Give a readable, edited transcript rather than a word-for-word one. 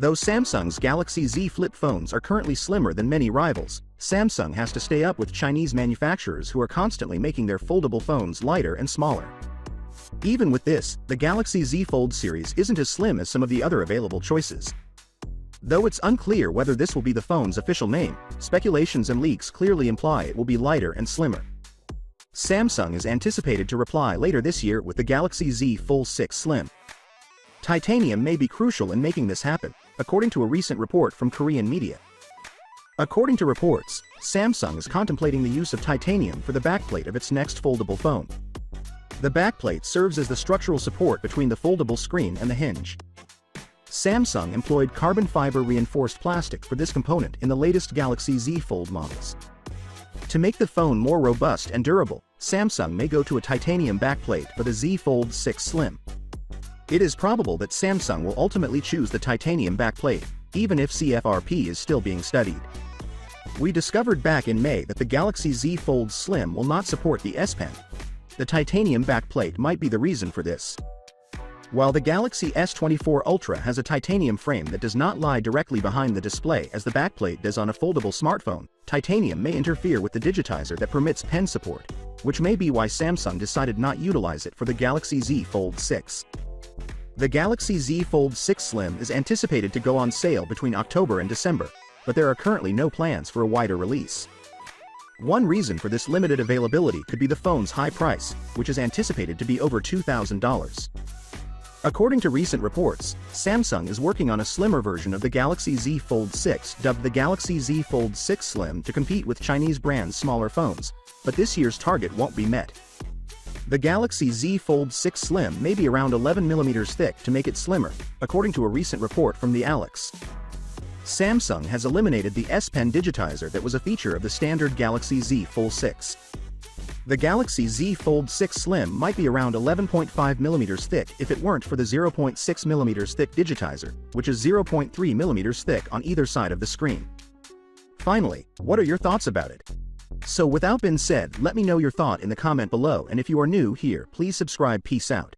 Though Samsung's Galaxy Z Flip phones are currently slimmer than many rivals, Samsung has to stay up with Chinese manufacturers who are constantly making their foldable phones lighter and smaller. Even with this, the Galaxy Z Fold series isn't as slim as some of the other available choices. Though it's unclear whether this will be the phone's official name, speculations and leaks clearly imply it will be lighter and slimmer. Samsung is anticipated to reply later this year with the Galaxy Z Fold 6 Slim. Titanium may be crucial in making this happen, according to a recent report from Korean media. According to reports, Samsung is contemplating the use of titanium for the backplate of its next foldable phone. The backplate serves as the structural support between the foldable screen and the hinge. Samsung employed carbon fiber reinforced plastic for this component in the latest Galaxy Z Fold models. To make the phone more robust and durable, Samsung may go to a titanium backplate for the Z Fold 6 Slim. It is probable that Samsung will ultimately choose the titanium backplate, even if CFRP is still being studied. We discovered back in May that the Galaxy Z Fold Slim will not support the S Pen. The titanium backplate might be the reason for this. While the Galaxy S24 Ultra has a titanium frame that does not lie directly behind the display as the backplate does on a foldable smartphone, titanium may interfere with the digitizer that permits pen support, which may be why Samsung decided not to utilize it for the Galaxy Z Fold 6. The Galaxy Z Fold 6 Slim is anticipated to go on sale between October and December, but there are currently no plans for a wider release. One reason for this limited availability could be the phone's high price, which is anticipated to be over $2,000. According to recent reports, Samsung is working on a slimmer version of the Galaxy Z Fold 6 dubbed the Galaxy Z Fold 6 Slim to compete with Chinese brands' smaller phones, but this year's target won't be met. The Galaxy Z Fold 6 Slim may be around 11mm thick to make it slimmer, according to a recent report from the Alex. Samsung has eliminated the S Pen digitizer that was a feature of the standard Galaxy Z Fold 6. The Galaxy Z Fold 6 Slim might be around 11.5mm thick if it weren't for the 0.6mm thick digitizer, which is 0.3mm thick on either side of the screen. Finally, what are your thoughts about it? So without being said, let me know your thought in the comment below, and if you are new here, please subscribe. Peace out.